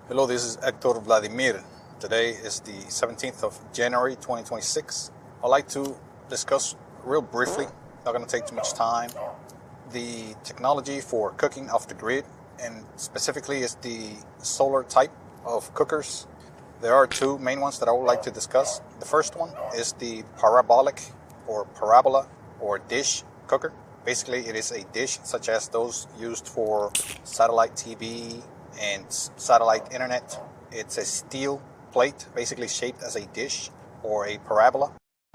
Hello, this is Hector Vladimir. Today is the 17th of January 2026. I'd like to discuss real briefly, not going to take too much time, the technology for cooking off the grid, and specifically is the solar type of cookers. There are two main ones that I would like to discuss. The first one is the parabolic or parabola or dish cooker. Basically, it is a dish such as those used for satellite TV and satellite internet. It's a steel plate, basically shaped as a dish or a parabola.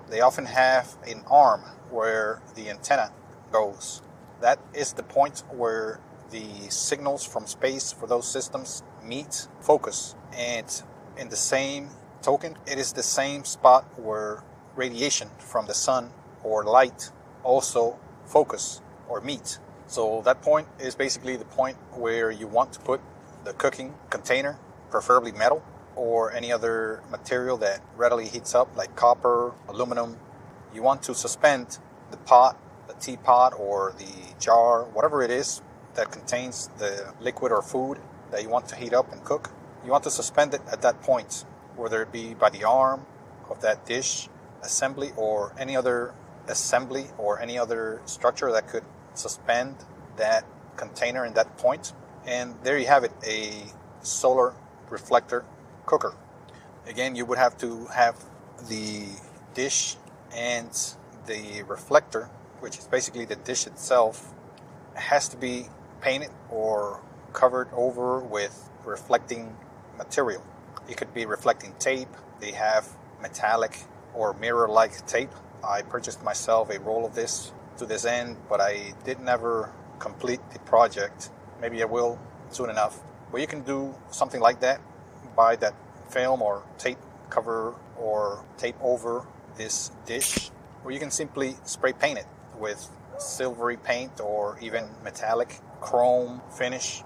They often have an arm where the antenna goes. That is the point where the signals from space for those systems meet, focus, and in the same token, it is the same spot where radiation from the sun or light also focus or meet. So that point is basically the point where you want to put the cooking container, preferably metal, or any other material that readily heats up, like copper, aluminum. You want to suspend the pot, the teapot, or the jar, whatever it is that contains the liquid or food that you want to heat up and cook. You want to suspend it at that point, whether it be by the arm of that dish assembly or any other assembly or any other structure that could suspend that container in that point. And there you have it, a solar reflector cooker. Again, you would have to have the dish and the reflector, which is basically the dish itself, has to be painted or covered over with reflecting material. It could be reflecting tape. They have metallic or mirror-like tape. I purchased myself a roll of this to this end, but I did never complete the project. Maybe I will soon enough. But you can do something like that. Buy that film or tape cover or tape over this dish, or you can simply spray paint it with silvery paint or even metallic chrome finish,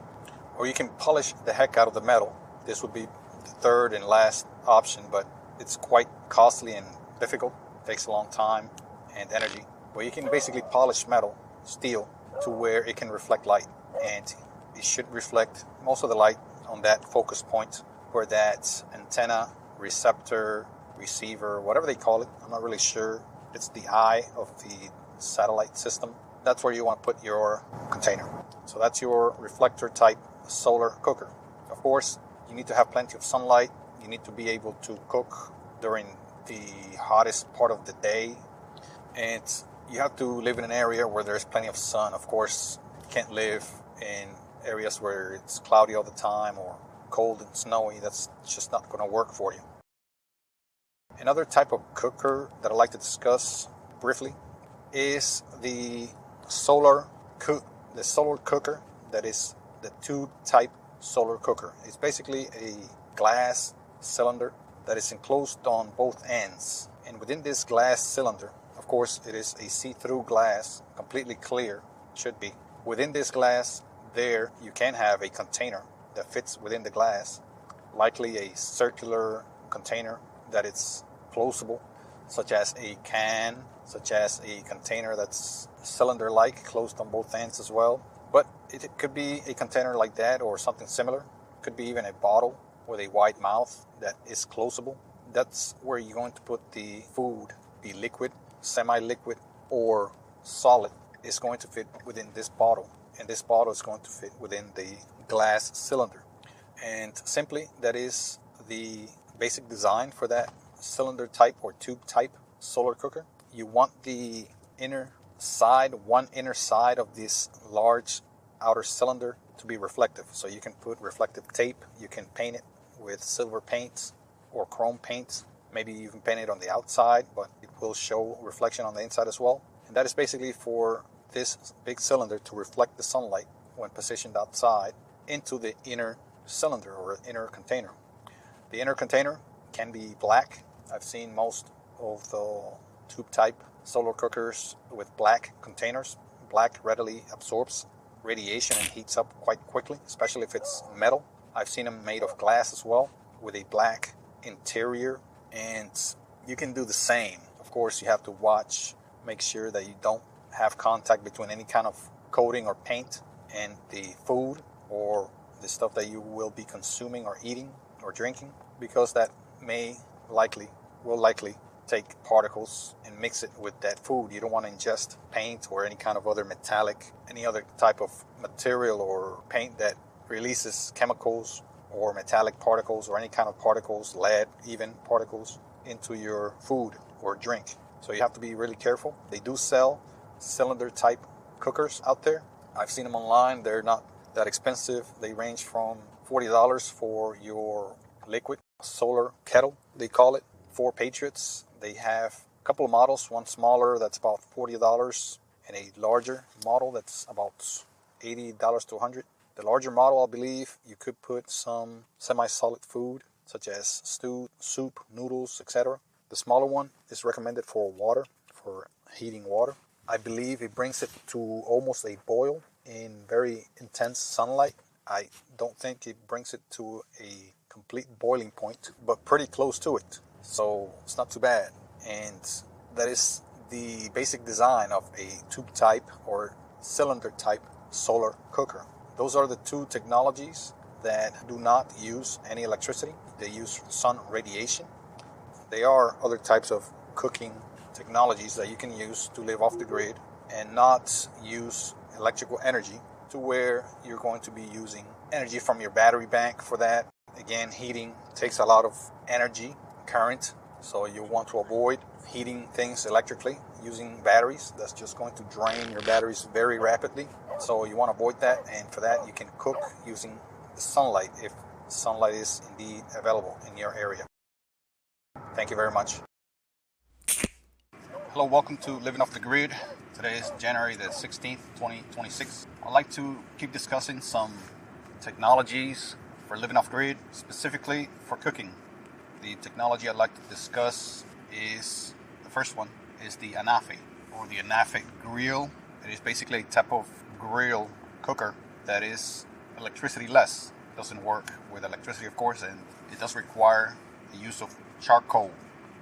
or you can polish the heck out of the metal. This would be the third and last option, but it's quite costly and difficult. It takes a long time and energy. But you can basically polish metal, steel, to where it can reflect light, and it should reflect most of the light on that focus point where that antenna, receptor, receiver, whatever they call it, I'm not really sure. It's the eye of the satellite system. That's where you want to put your container. So that's your reflector type solar cooker. Of course, you need to have plenty of sunlight. You need to be able to cook during the hottest part of the day. And you have to live in an area where there's plenty of sun. Of course, you can't live in areas where it's cloudy all the time or cold and snowy. That's just not going to work for you. Another type of cooker that I'd like to discuss briefly is the solar cooker. That is the tube type solar cooker. It's basically a glass cylinder that is enclosed on both ends. And within this glass cylinder, of course, it is a see-through glass, completely clear, should be. Within this glass, there you can have a container that fits within the glass, likely a circular container that is closable, such as a can, such as a container that's cylinder-like, closed on both ends as well. But it could be a container like that or something similar. It could be even a bottle with a wide mouth that is closable. That's where you're going to put the food, the liquid, semi-liquid, or solid is going to fit within this bottle. And this bottle is going to fit within the glass cylinder. And simply, that is the basic design for that cylinder type or tube type solar cooker. You want the one inner side of this large outer cylinder to be reflective. So you can put reflective tape, you can paint it with silver paints or chrome paints. Maybe you can paint it on the outside, but it will show reflection on the inside as well. And that is basically for this big cylinder to reflect the sunlight when positioned outside into the inner cylinder or inner container. The inner container can be black. I've seen most of the tube type solar cookers with black containers. Black readily absorbs radiation and heats up quite quickly, especially if it's metal. I've seen them made of glass as well with a black interior, and you can do the same. Of course, you have to make sure that you don't have contact between any kind of coating or paint and the food or the stuff that you will be consuming or eating or drinking, because that will likely take particles and mix it with that food. You don't want to ingest paint or any kind of other any other type of material or paint that releases chemicals or metallic particles or any kind of particles, lead even particles, into your food or drink. So you have to be really careful. They do sell cylinder type cookers out there. I've seen them online. They're not that expensive. They range from $40 for your liquid solar kettle, they call it, for Patriots. They have a couple of models, one smaller that's about $40 and a larger model that's about $80 to $100. The larger model, I believe, you could put some semi-solid food such as stew, soup, noodles, etc. The smaller one is recommended for water, for heating water. I believe it brings it to almost a boil in very intense sunlight. I don't think it brings it to a complete boiling point, but pretty close to it. So it's not too bad. And that is the basic design of a tube type or cylinder type solar cooker. Those are the two technologies that do not use any electricity. They use sun radiation. There are other types of cooking technologies that you can use to live off the grid and not use electrical energy, to where you're going to be using energy from your battery bank for that. Again, heating takes a lot of energy, current, so you want to avoid heating things electrically using batteries. That's just going to drain your batteries very rapidly. So you want to avoid that, and for that you can cook using the sunlight if sunlight is indeed available in your area. Thank you very much. Hello, welcome to Living Off the Grid. Today is January the 16th, 2026. I'd like to keep discussing some technologies for living off grid, specifically for cooking. The technology I'd like to discuss is, the first one is the Anafe, or the Anafe grill. It is basically a type of grill cooker that is electricity less. It doesn't work with electricity, of course, and it does require the use of charcoal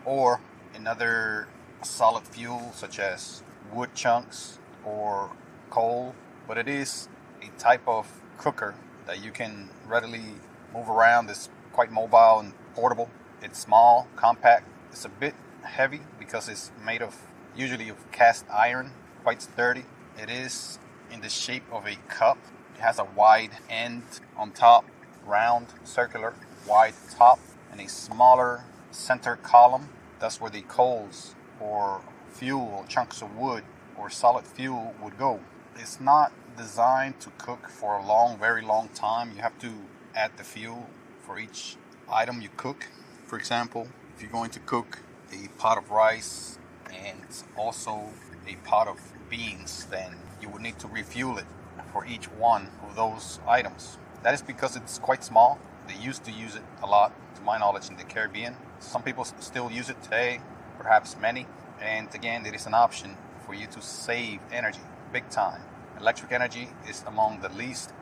or another solid fuel such as wood chunks or coal, but it is a type of cooker that you can readily move around. It's quite mobile and portable. It's small, compact. It's a bit heavy because it's made of usually of cast iron, quite sturdy. It is in the shape of a cup. It has a wide end on top, round, circular, wide top, and a smaller center column. That's where the coals or fuel or chunks of wood or solid fuel would go. It's not designed to cook for a long, very long time. You have to add the fuel for each item you cook. For example, if you're going to cook a pot of rice and also a pot of beans, then you would need to refuel it for each one of those items. That is because it's quite small. They used to use it a lot, to my knowledge, in the Caribbean. Some people still use it today, perhaps many. And again, it is an option for you to save energy, big time. Electric energy is among the least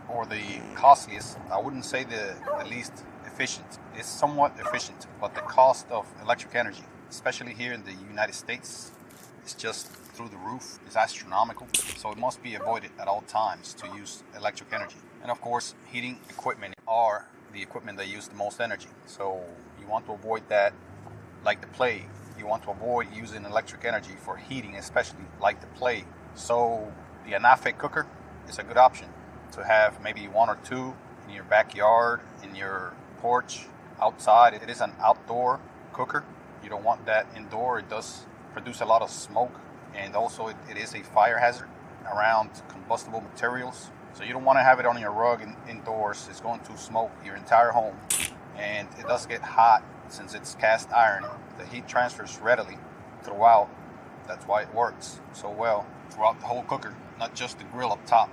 or the costliest. I wouldn't say the least efficient. It's somewhat efficient, but the cost of electric energy, especially here in the United States, is just through the roof. It's astronomical. So it must be avoided at all times to use electric energy. And of course, heating equipment are the equipment that use the most energy. So you want to avoid that like the plague. You want to avoid using electric energy for heating, especially like the plague. So the Anafe cooker is a good option to have, maybe one or two in your backyard, in your porch, outside. It is an outdoor cooker. You don't want that indoor. It does produce a lot of smoke, and also it is a fire hazard around combustible materials. So you don't want to have it on your rug indoors. It's going to smoke your entire home, and it does get hot since it's cast iron. The heat transfers readily throughout. That's why it works so well throughout the whole cooker, not just the grill up top.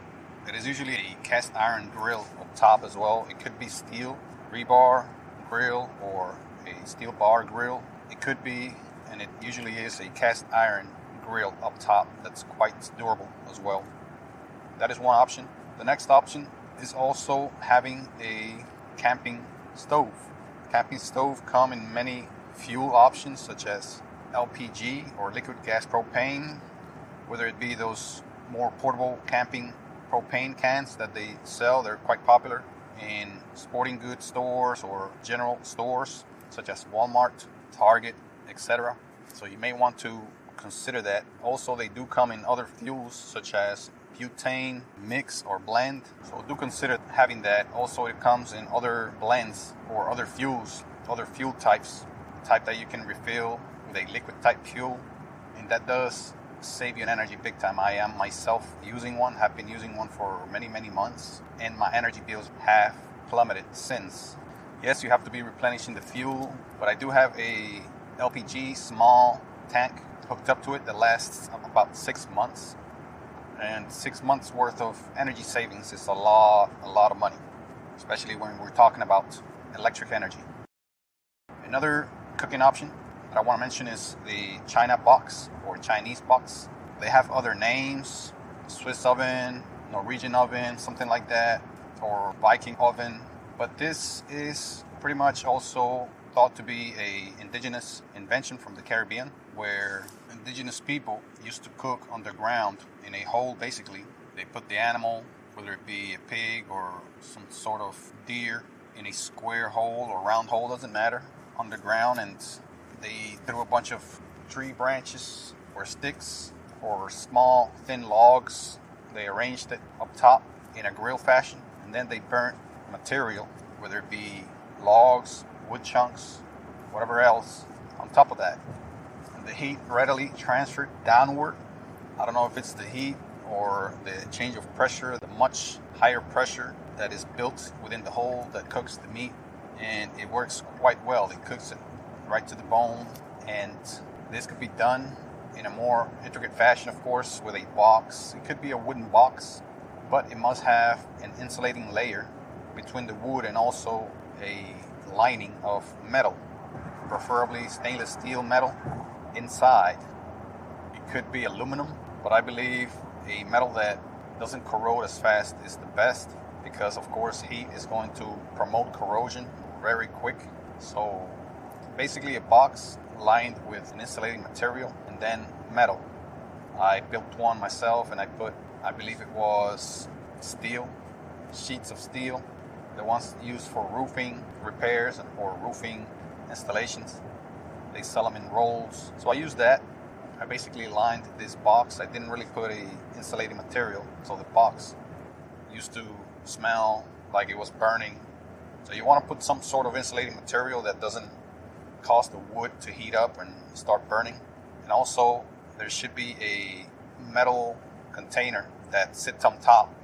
It is usually a cast iron grill up top as well. It could be steel rebar grill or a steel bar grill. It could be, and it usually is, a cast iron grill up top that's quite durable as well. That is one option. The next option is also having a camping stove. Camping stove come in many fuel options such as LPG or liquid gas propane, whether it be those more portable camping propane cans that they sell. They're quite popular in sporting goods stores or general stores such as Walmart, Target, etc. So you may want to consider that. Also, they do come in other fuels such as butane mix or blend, so do consider having that. Also, it comes in other blends or other fuels, other fuel types, type that you can refill with a liquid type fuel, and that does save you an energy big time. I am myself using one, have been using one for many months, and my energy bills have plummeted since. Yes, you have to be replenishing the fuel, but I do have a LPG small tank hooked up to it that lasts about 6 months, and 6 months worth of energy savings is a lot of money, especially when we're talking about electric energy. Another cooking option that I want to mention is the China box or Chinese box. They have other names: Swiss oven, Norwegian oven, something like that, or Viking oven. But this is pretty much also thought to be a indigenous invention from the Caribbean, where indigenous people used to cook underground in a hole. Basically, they put the animal, whether it be a pig or some sort of deer, in a square hole or round hole, doesn't matter, underground, and they threw a bunch of tree branches or sticks or small thin logs. They arranged it up top in a grill fashion, and then they burnt material, whether it be logs, wood chunks, whatever else, on top of that. And the heat readily transferred downward. I don't know if it's the heat or the change of pressure, the much higher pressure that is built within the hole that cooks the meat, and it works quite well. It cooks it right to the bone, and this could be done in a more intricate fashion, of course, with a box. It could be a wooden box, but it must have an insulating layer between the wood and also a lining of metal, preferably stainless steel metal inside. It could be aluminum, but I believe a metal that doesn't corrode as fast is the best, because of course heat is going to promote corrosion very quick. So basically a box lined with an insulating material and then metal. I built one myself, and I believe it was steel, sheets of steel, the ones used for roofing repairs or roofing installations. They sell them in rolls. So I used that. I basically lined this box. I didn't really put a insulating material, so the box used to smell like it was burning. So you want to put some sort of insulating material that doesn't cause the wood to heat up and start burning. And also there should be a metal container that sits on top,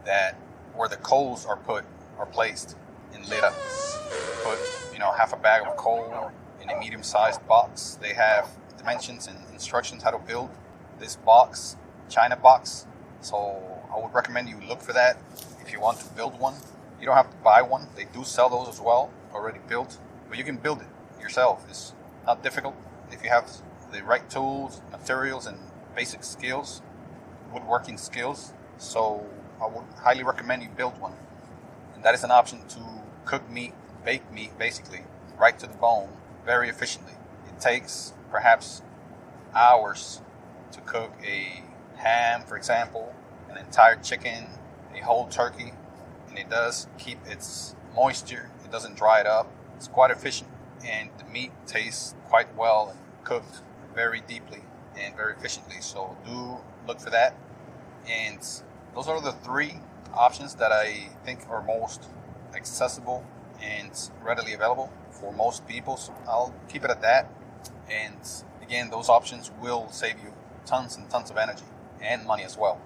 that where the coals are placed and lit up. Put half a bag of coal in a medium-sized box. They have dimensions and instructions how to build this box, China box. So I would recommend you look for that if you want to build one. You don't have to buy one. They do sell those as well, already built, but you can build it yourself. It's not difficult if you have the right tools, materials, and basic skills, woodworking skills. So I would highly recommend you build one. And that is an option to cook meat, bake meat, basically, right to the bone, very efficiently. It takes perhaps hours to cook a ham, for example, an entire chicken, a whole turkey, and it does keep its moisture. It doesn't dry it up. It's quite efficient, and the meat tastes quite well and cooked very deeply and very efficiently. So do look for that. And those are the three options that I think are most accessible and readily available for most people. So I'll keep it at that. And again, those options will save you tons and tons of energy and money as well.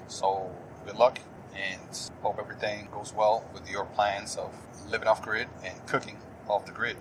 So good luck, and hope everything goes well with your plans of living off grid and cooking off the grid.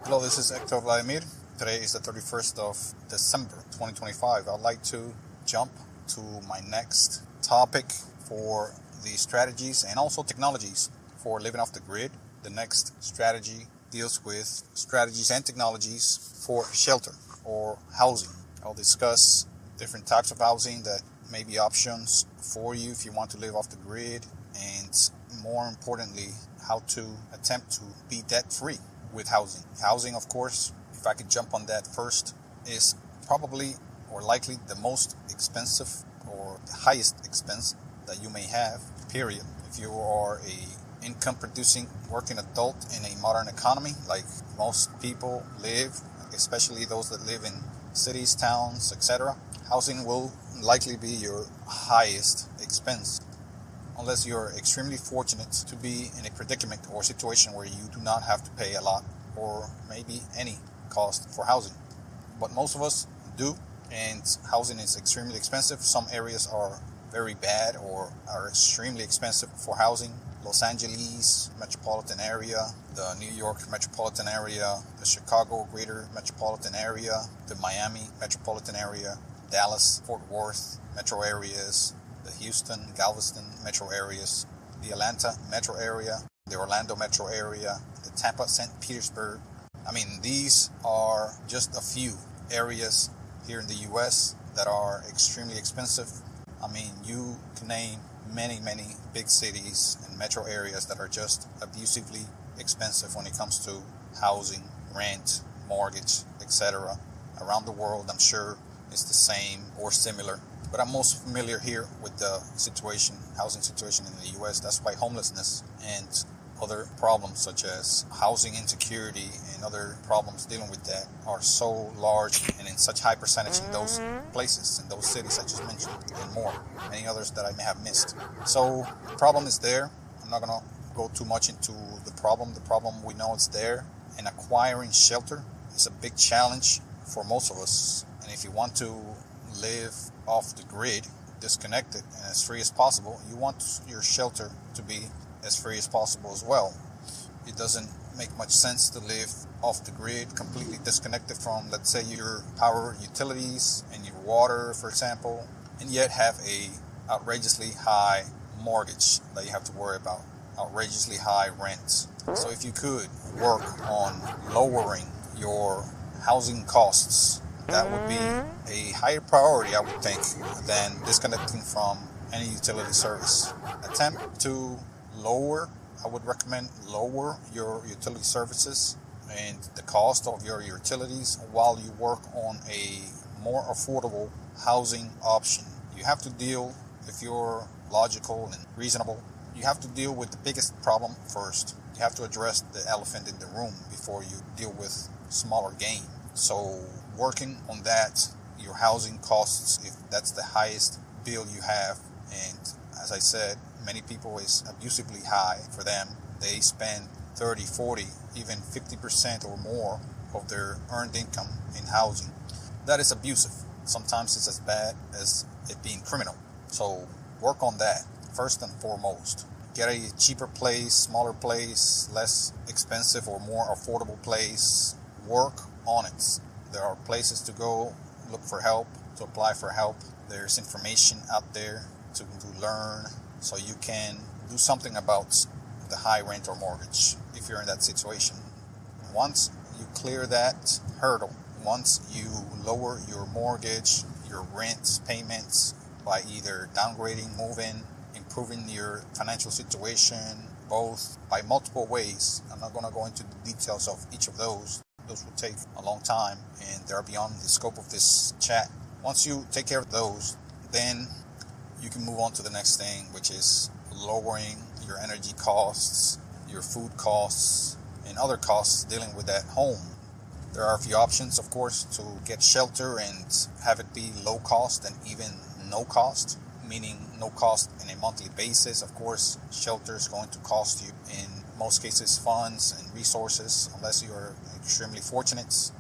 Hello, this is Hector Vladimir. Today is the 31st of December 2025. I'd like to jump to my next topic for the strategies and also technologies for living off the grid. The next strategy deals with strategies and technologies for shelter or housing. I'll discuss different types of housing that may be options for you if you want to live off the grid, and more importantly, how to attempt to be debt-free with housing. Housing, of course, if I could jump on that first, is probably or likely the most expensive or the highest expense that you may have, period. If you are a income producing working adult in a modern economy like most people live, especially those that live in cities, towns, etc., housing will likely be your highest expense. Unless you're extremely fortunate to be in a predicament or situation where you do not have to pay a lot or maybe any cost for housing. But most of us do, and housing is extremely expensive. Some areas are very bad or are extremely expensive for housing. Los Angeles metropolitan area, the New York metropolitan area, the Chicago greater metropolitan area, the Miami metropolitan area, Dallas, Fort Worth metro areas, the Houston, Galveston metro areas, the Atlanta metro area, the Orlando metro area, the Tampa, St. Petersburg. I mean, these are just a few areas here in the U.S. that are extremely expensive. I mean, you can name many big cities and metro areas that are just abusively expensive when it comes to housing, rent, mortgage, etc. Around the world, I'm sure it's the same or similar. But I'm most familiar here with the housing situation in the U.S. That's why homelessness and other problems such as housing insecurity and other problems dealing with that are so large and in such high percentage in those places, in those cities I just mentioned, and more, many others that I may have missed. So the problem is there. I'm not going to go too much into the problem. The problem, we know it's there, and acquiring shelter is a big challenge for most of us. And if you want to live off the grid, disconnected and as free as possible, you want your shelter to be as free as possible as well. It doesn't make much sense to live off the grid, completely disconnected from, let's say, your power utilities and your water, for example, and yet have a outrageously high mortgage that you have to worry about, outrageously high rent. So if you could work on lowering your housing costs, that would be a higher priority, I would think, than disconnecting from any utility service. Attempt to I would recommend lower your utility services and the cost of your utilities while you work on a more affordable housing option. You have to deal, if you're logical and reasonable, you have to deal with the biggest problem first. You have to address the elephant in the room before you deal with smaller game. So working on that, your housing costs, if that's the highest bill you have, and as I said, many people is abusively high for them. They spend 30, 40, even 50% or more of their earned income in housing. That is abusive. Sometimes it's as bad as it being criminal. So work on that first and foremost. Get a cheaper place, smaller place, less expensive or more affordable place. Work on it. There are places to go, look for help, to apply for help. There's information out there to learn, so you can do something about the high rent or mortgage if you're in that situation. Once you clear that hurdle, once you lower your mortgage, your rent payments by either downgrading, moving, improving your financial situation, both by multiple ways. I'm not going to go into the details of each of those. Those will take a long time and they're beyond the scope of this chat. Once you take care of those, then you can move on to the next thing, which is lowering your energy costs, your food costs, and other costs dealing with that home. There are a few options, of course, to get shelter and have it be low cost and even no cost, meaning no cost in a monthly basis. Of course, shelter is going to cost you, in most cases, funds and resources, unless you are extremely fortunate.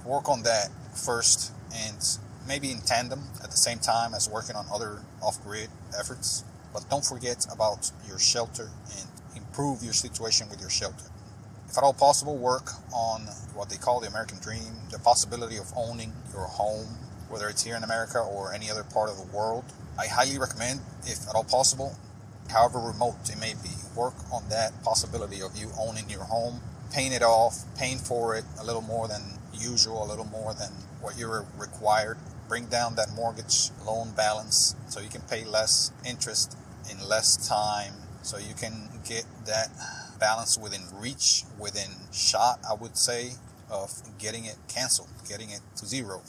Work on that first, and maybe in tandem at the same time as working on other off-grid efforts. But don't forget about your shelter and improve your situation with your shelter. If at all possible, work on what they call the American dream, the possibility of owning your home, whether it's here in America or any other part of the world. I highly recommend, if at all possible, however remote it may be, work on that possibility of you owning your home, paying it off, paying for it a little more than usual, a little more than what you're required. Bring down that mortgage loan balance so you can pay less interest in less time, so you can get that balance within reach, within shot, I would say, of getting it canceled, getting it to zero.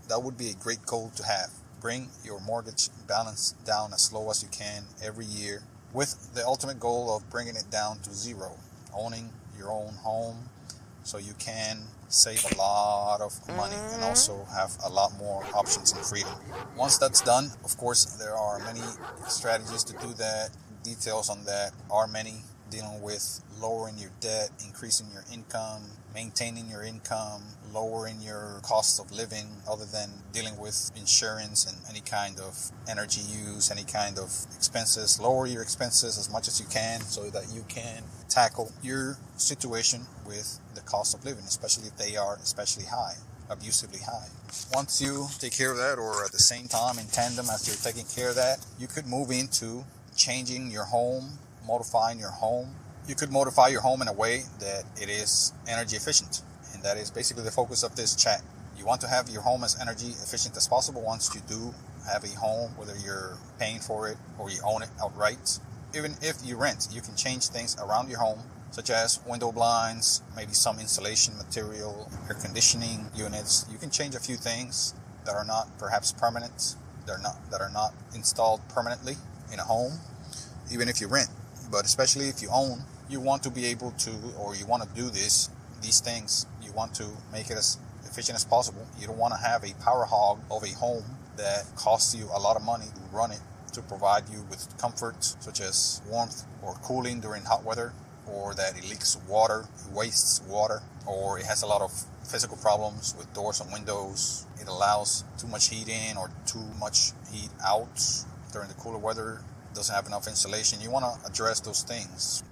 that would be a great goal to have. Bring your mortgage balance down as low as you can every year, with the ultimate goal of bringing it down to zero. Owning your own home so you can save a lot of money and also have a lot more options and freedom. Once that's done, of course, there are many strategies to do that. Details on that are many, dealing with lowering your debt, increasing your income, maintaining your income, lowering your cost of living, other than dealing with insurance and any kind of energy use, any kind of expenses. Lower your expenses as much as you can so that you can tackle your situation with the cost of living, especially if they are especially high, abusively high. Once you take care of that, or at the same time in tandem as you're taking care of that, you could move into changing your home, modifying your home. You could modify your home in a way that it is energy efficient. And that is basically the focus of this chat. You want to have your home as energy efficient as possible once you do have a home, whether you're paying for it or you own it outright. Even if you rent, you can change things around your home, such as window blinds, maybe some insulation material, air conditioning units. You can change a few things that are not perhaps permanent, that are not installed permanently in a home, even if you rent. But especially if you own, you want to be able to, or you want to do these things. You want to make it as efficient as possible. You don't want to have a power hog of a home that costs you a lot of money to run it, to provide you with comfort, such as warmth or cooling during hot weather, or that it leaks water, it wastes water, or it has a lot of physical problems with doors and windows. It allows too much heat in or too much heat out during the cooler weather. It doesn't have enough insulation. You want to address those things.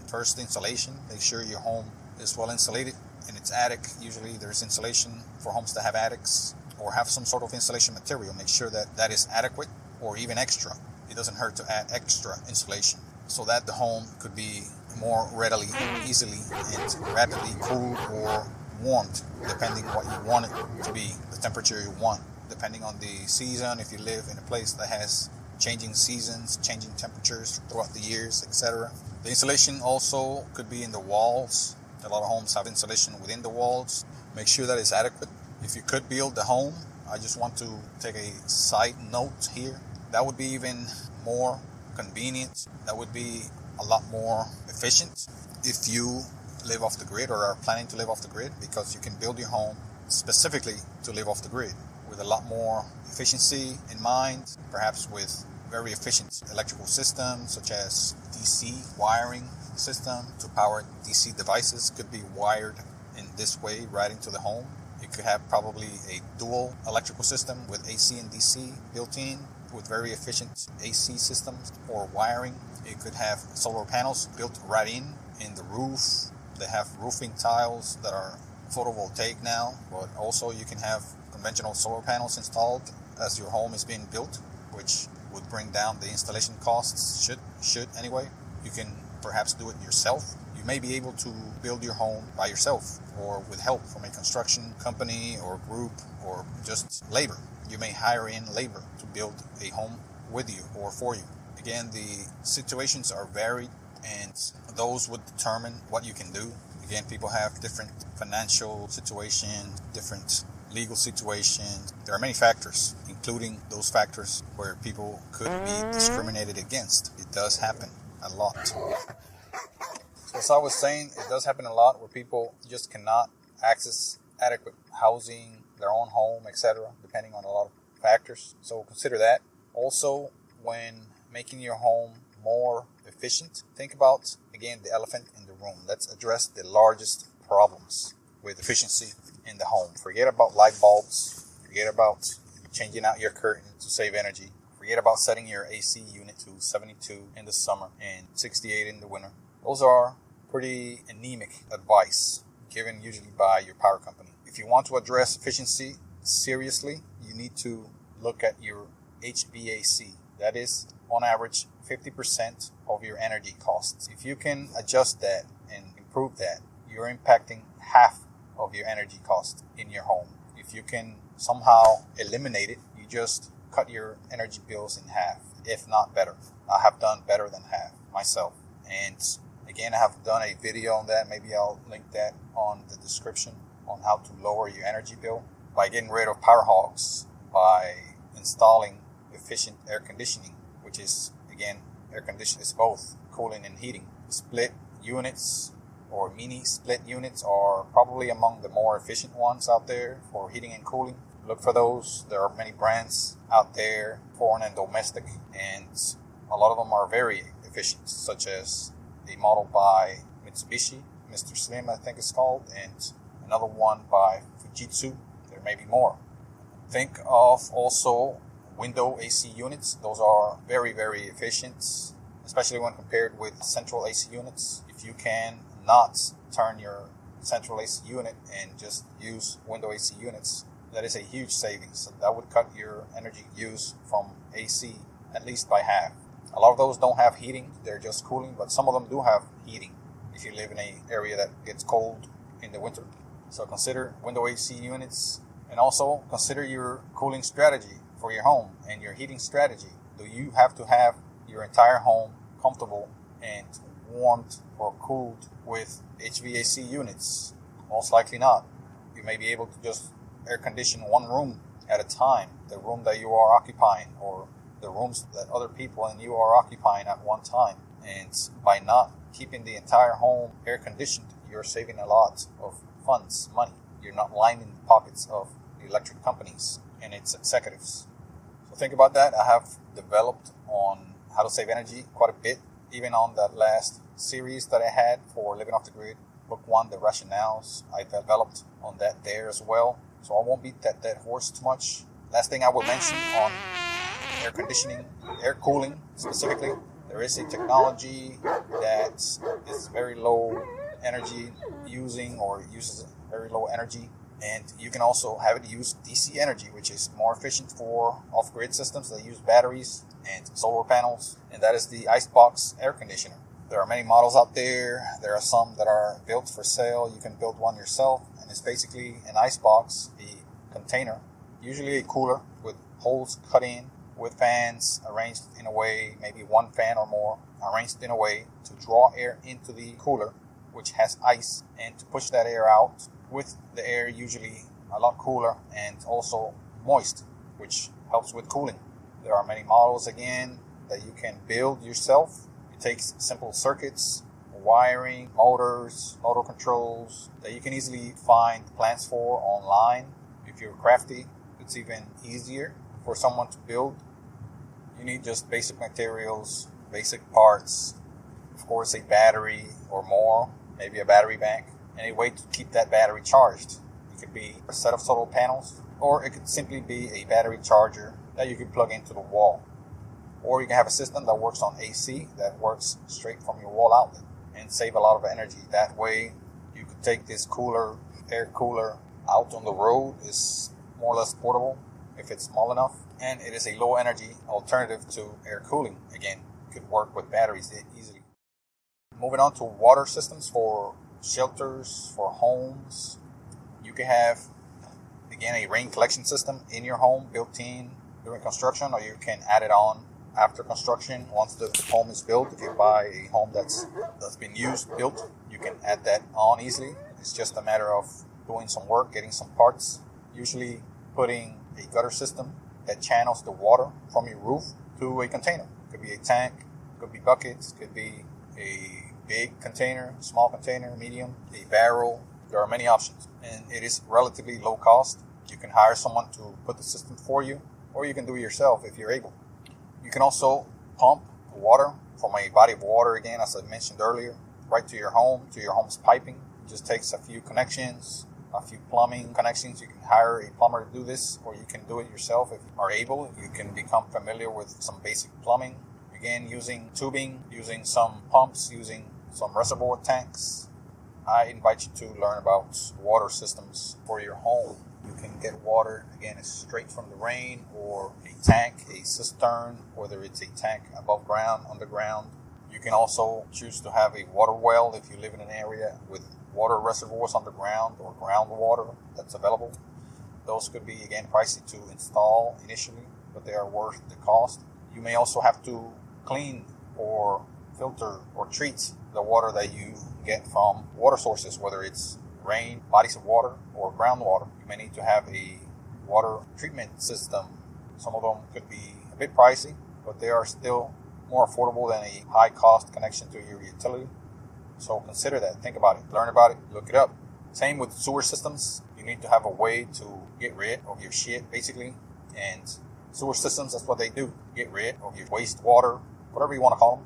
First, insulation. Make sure your home is well insulated. In its attic, usually there's insulation for homes that have attics, or have some sort of insulation material. Make sure that that is adequate or even extra. It doesn't hurt to add extra insulation so that the home could be more readily, easily, and rapidly cooled or warmed, depending what you want it to be, the temperature you want, depending on the season. If you live in a place that has changing seasons, changing temperatures throughout the years, etc. The insulation also could be in the walls. A lot of homes have insulation within the walls. Make sure that it's adequate. If you could build the home, I just want to take a side note here. That would be even more convenient. That would be a lot more efficient if you live off the grid or are planning to live off the grid, because you can build your home specifically to live off the grid with a lot more efficiency in mind, perhaps with very efficient electrical systems such as DC wiring system to power DC devices could be wired in this way right into the home. It could have probably a dual electrical system with AC and DC built in with very efficient AC systems or wiring. It could have solar panels built right in the roof. They have roofing tiles that are photovoltaic now, but also you can have conventional solar panels installed as your home is being built, which would bring down the installation costs, should anyway. You can perhaps do it yourself. You may be able to build your home by yourself or with help from a construction company or group or just labor. You may hire in labor to build a home with you or for you. Again, the situations are varied and those would determine what you can do. Again, people have different financial situations, different legal situations. There are many factors, including those factors where people could be discriminated against. It does happen a lot. So as I was saying, it does happen a lot where people just cannot access adequate housing, their own home, etc., depending on a lot of factors. So consider that. Also, when making your home more efficient, think about, again, the elephant in the room. Let's address the largest problems with efficiency in the home. Forget about light bulbs. Forget about changing out your curtain to save energy. Forget about setting your AC unit to 72 in the summer and 68 in the winter. Those are pretty anemic advice given usually by your power company. If you want to address efficiency seriously, you need to look at your HVAC. That is, on average, 50% of your energy costs. If you can adjust that and improve that, you're impacting half of your energy cost in your home. If you can somehow eliminate it, you just cut your energy bills in half, if not better. I have done better than half myself. And again, I have done a video on that. Maybe I'll link that on the description on how to lower your energy bill by getting rid of power hogs, by installing efficient air conditioning, which is, again, air conditioning is both cooling and heating. Split units or mini split units are probably among the more efficient ones out there for heating and cooling. Look for those. There are many brands out there, foreign and domestic, and a lot of them are very efficient, such as a model by Mitsubishi, Mr. Slim I think it's called, and another one by Fujitsu. There may be more. Think of also window AC units. Those are very, very efficient, especially when compared with central AC units. If you can not turn your central AC unit and just use window AC units, that is a huge savings. So that would cut your energy use from AC at least by half. A lot of those don't have heating, they're just cooling, but some of them do have heating if you live in an area that gets cold in the winter. So consider window AC units, and also consider your cooling strategy for your home and your heating strategy. Do you have to have your entire home comfortable and warmed or cooled with HVAC units? Most likely not. You may be able to just air condition one room at a time, the room that you are occupying, or the rooms that other people and you are occupying at one time. And by not keeping the entire home air conditioned, you're saving a lot of funds, money. You're not lining the pockets of the electric companies and its executives. So think about that. I have developed on how to save energy quite a bit, even on that last series that I had for Living Off the Grid, Book 1, The Rationales. I developed on that there as well. So I won't beat that dead horse too much. Last thing I will mention on air conditioning, air cooling specifically, there is a technology that is very low energy using, or uses very low energy, and you can also have it use DC energy, which is more efficient for off-grid systems that use batteries and solar panels, and that is the Icebox air conditioner. There are many models out there. There are some that are built for sale. You can build one yourself, and it's basically an icebox, a container, usually a cooler with holes cut in, with fans arranged in a way, maybe one fan or more, arranged in a way to draw air into the cooler, which has ice, and to push that air out, with the air usually a lot cooler and also moist, which helps with cooling. There are many models, again, that you can build yourself. It takes simple circuits, wiring, motors, motor controls that you can easily find plans for online. If you're crafty, it's even easier for someone to build. You need just basic materials, basic parts, of course a battery or more, maybe a battery bank, and a way to keep that battery charged. It could be a set of solar panels, or it could simply be a battery charger that you could plug into the wall. Or you can have a system that works on AC, that works straight from your wall outlet, and save a lot of energy. That way you could take this cooler, air cooler, out on the road. Is more or less portable if it's small enough, and it is a low energy alternative to air cooling. Again, could work with batteries easily. Moving on to water systems for shelters, for homes. You can have, again, a rain collection system in your home built in during construction, or you can add it on after construction once the home is built. If you buy a home that's been used, built, you can add that on easily. It's just a matter of doing some work, getting some parts, usually putting a gutter system that channels the water from your roof to a container. It could be a tank, it could be buckets, it could be a big container, small container, medium, a barrel. There are many options, and it is relatively low cost. You can hire someone to put the system for you, or you can do it yourself if you're able. You can also pump water from a body of water, again, as I mentioned earlier, right to your home, to your home's piping. It just takes a few connections, a few plumbing connections. You can hire a plumber to do this, or you can do it yourself if you are able. You can become familiar with some basic plumbing. Again, using tubing, using some pumps, using some reservoir tanks. I invite you to learn about water systems for your home. You can get water, again, it's straight from the rain, or a tank, a cistern, whether it's a tank above ground, underground. You can also choose to have a water well if you live in an area with water reservoirs underground or groundwater that's available. Those could be, again, pricey to install initially, but they are worth the cost. You may also have to clean or filter or treat the water that you get from water sources, whether it's rain, bodies of water, or groundwater. You may need to have a water treatment system. Some of them could be a bit pricey, but they are still more affordable than a high-cost connection to your utility. So consider that. Think about it. Learn about it. Look it up. Same with sewer systems. You need to have a way to get rid of your shit, basically. And sewer systems, that's what they do. Get rid of your wastewater, whatever you want to call them.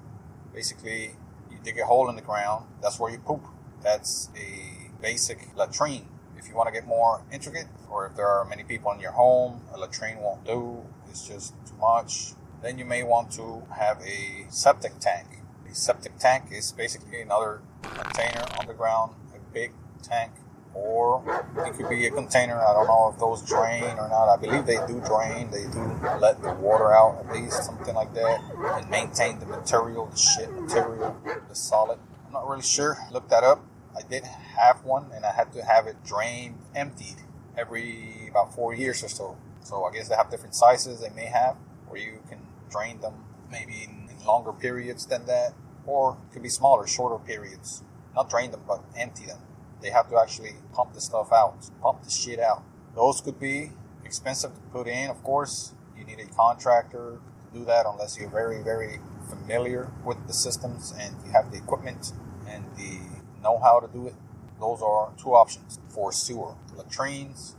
Basically, you dig a hole in the ground. That's where you poop. That's a basic latrine. If you want to get more intricate, or if there are many people in your home, a latrine won't do. It's just too much. Then you may want to have a septic tank. A septic tank is basically another container on the ground, a big tank, or it could be a container. I don't know if those drain or not. I believe they do drain. They do let the water out, at least something like that, and maintain the material, the shit material, the solid. I'm not really sure. Look that up. I did have one, and I had to have it drained, emptied every about 4 years or so. So I guess they have different sizes they may have, where you can drain them maybe in longer periods than that, or it could be smaller, shorter periods. Not drain them, but empty them. They have to actually pump the stuff out, pump the shit out. Those could be expensive to put in, of course. You need a contractor to do that unless you're very, very familiar with the systems and you have the equipment and the know-how to do it. Those are two options for sewer. Latrines,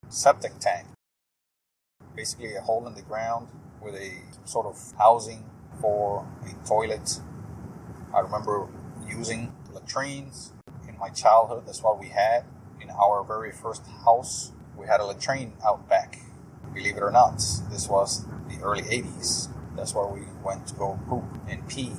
septic tank. Basically a hole in the ground with a sort of housing for a toilet. I remember using latrines in my childhood. That's what we had in our very first house. We had a latrine out back. Believe it or not, this was the early 80s. That's where we went to go poop and pee.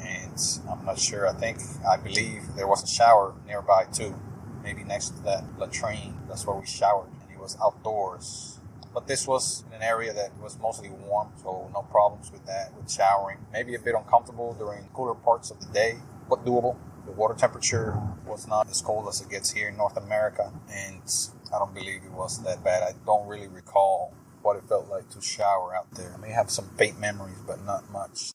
And I'm not sure, I believe there was a shower nearby too. Maybe next to that latrine. That's where we showered, and it was outdoors. But this was in an area that was mostly warm, so no problems with that, with showering. Maybe a bit uncomfortable during cooler parts of the day, but doable. The water temperature was not as cold as it gets here in North America, and I don't believe it was that bad. I don't really recall what it felt like to shower out there. I may have some faint memories, but not much.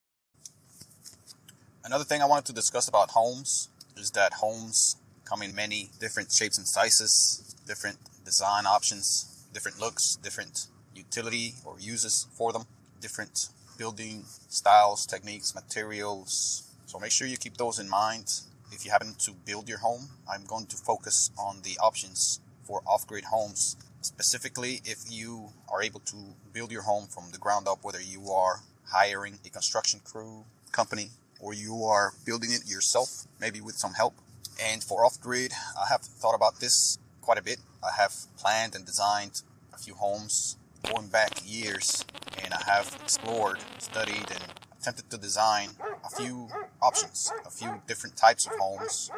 Another thing I wanted to discuss about homes is that homes come in many different shapes and sizes, different design options, different looks, different utility or uses for them, different building styles, techniques, materials. So make sure you keep those in mind. If you happen to build your home, I'm going to focus on the options for off-grid homes. Specifically, if you are able to build your home from the ground up, whether you are hiring a construction crew, company, or you are building it yourself, maybe with some help. And for off-grid, I have thought about this quite a bit. I have planned and designed a few homes going back years, and I have explored, studied, and attempted to design a few options, a few different types of homes.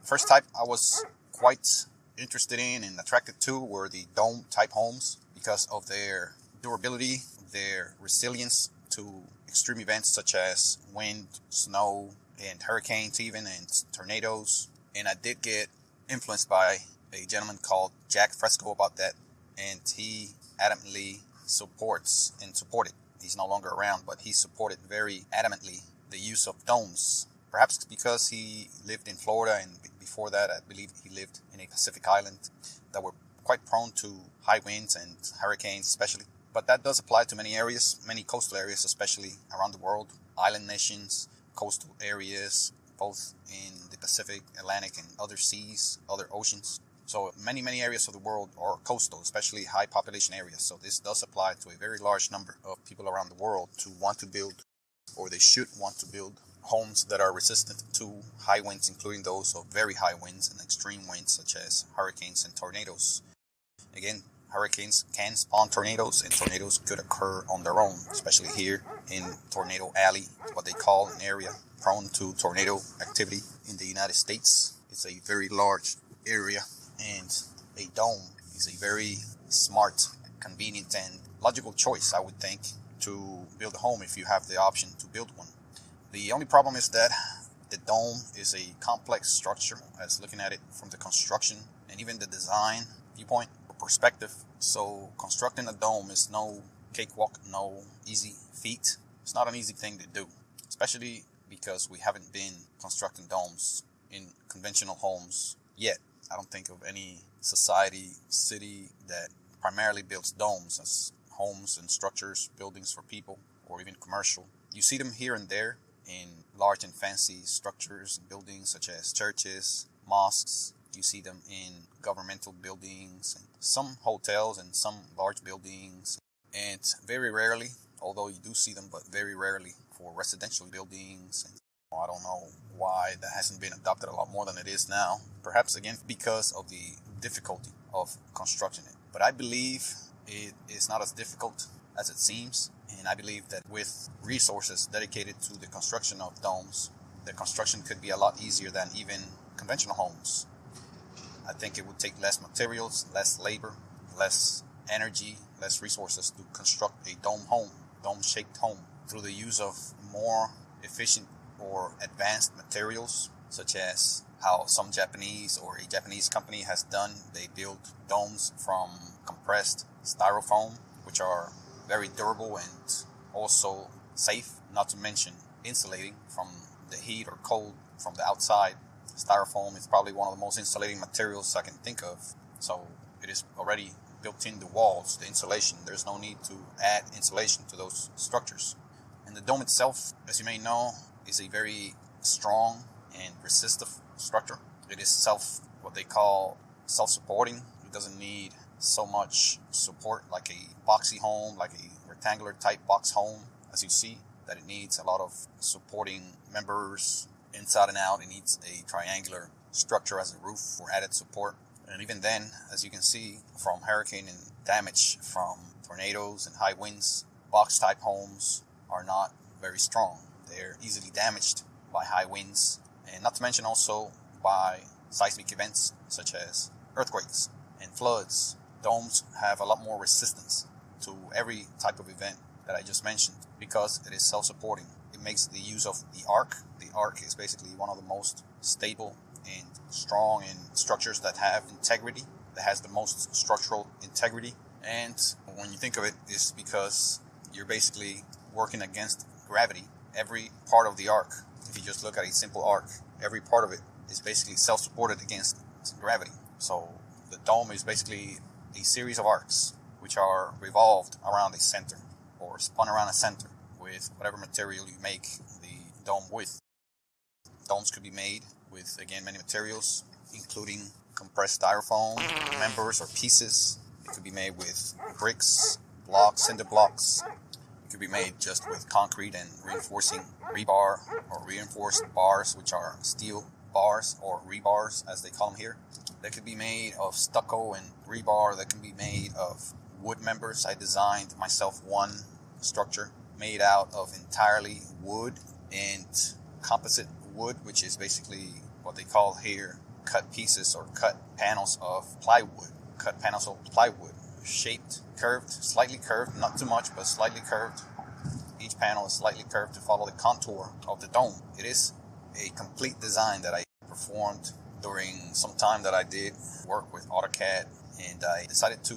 The first type I was quite interested in and attracted to were the dome type homes because of their durability, their resilience to extreme events such as wind, snow, and hurricanes even, and tornadoes. And I did get influenced by a gentleman called Jack Fresco about that, and he adamantly supported. He's no longer around, but he supported very adamantly the use of domes. Perhaps because he lived in Florida, and before that I believe he lived in a Pacific island that were quite prone to high winds and hurricanes especially. But that does apply to many areas, many coastal areas, especially around the world, island nations, coastal areas, both in the Pacific, Atlantic, and other seas, other oceans. So many areas of the world are coastal, especially high population areas. So this does apply to a very large number of people around the world to want to build, or they should want to build, homes that are resistant to high winds, including those of very high winds and extreme winds such as hurricanes and tornadoes. Again, hurricanes can spawn tornadoes, and tornadoes could occur on their own, especially here in Tornado Alley, what they call an area prone to tornado activity in the United States. It's a very large area, and a dome is a very smart, convenient, and logical choice, I would think, to build a home if you have the option to build one. The only problem is that the dome is a complex structure, as looking at it from the construction and even the design viewpoint or perspective. So constructing a dome is no cakewalk, no easy feat. It's not an easy thing to do, especially because we haven't been constructing domes in conventional homes yet. I don't think of any society, city that primarily builds domes as homes and structures, buildings for people, or even commercial. You see them here and there in large and fancy structures and buildings such as churches, mosques. You see them in governmental buildings, and some hotels and some large buildings. And very rarely, although you do see them, but very rarely for residential buildings. And I don't know why that hasn't been adopted a lot more than it is now. Perhaps again because of the difficulty of constructing it. But I believe it is not as difficult as it seems. And I believe that with resources dedicated to the construction of domes, the construction could be a lot easier than even conventional homes. I think it would take less materials, less labor, less energy, less resources to construct a dome-shaped home through the use of more efficient or advanced materials, such as how some Japanese or a Japanese company has done. They build domes from compressed styrofoam, which are very durable and also safe, not to mention insulating from the heat or cold from the outside. Styrofoam is probably one of the most insulating materials I can think of. So it is already built in the walls, the insulation. There's no need to add insulation to those structures. And the dome itself, as you may know, is a very strong and resistive structure. It is what they call self-supporting. It doesn't need so much support like a boxy home, like a rectangular type box home, as you see, that it needs a lot of supporting members inside and out. It needs a triangular structure as a roof for added support. And even then, as you can see from hurricane and damage from tornadoes and high winds, box type homes are not very strong. They're easily damaged by high winds, and not to mention also by seismic events such as earthquakes and floods. Domes have a lot more resistance to every type of event that I just mentioned because it is self-supporting. It makes the use of the arc. The arc is basically one of the most stable and strong in structures that have integrity, that has the most structural integrity. And when you think of it, it's because you're basically working against gravity. Every part of the arc, if you just look at a simple arc, every part of it is basically self-supported against gravity. So the dome is basically a series of arcs which are revolved around a center or spun around a center with whatever material you make the dome with. Domes could be made with, again, many materials, including compressed styrofoam, members or pieces. It could be made with bricks, blocks, cinder blocks. It could be made just with concrete and reinforcing rebar or reinforced bars, which are steel bars or rebars, as they call them here. They could be made of stucco and rebar. That can be made of wood members. I designed myself one structure made out of entirely wood and composite wood, which is basically what they call here cut pieces or cut panels of plywood. Cut panels of plywood, shaped, curved, slightly curved, not too much, but slightly curved. Each panel is slightly curved to follow the contour of the dome. It is a complete design that I performed during some time that I did work with AutoCAD, and I decided to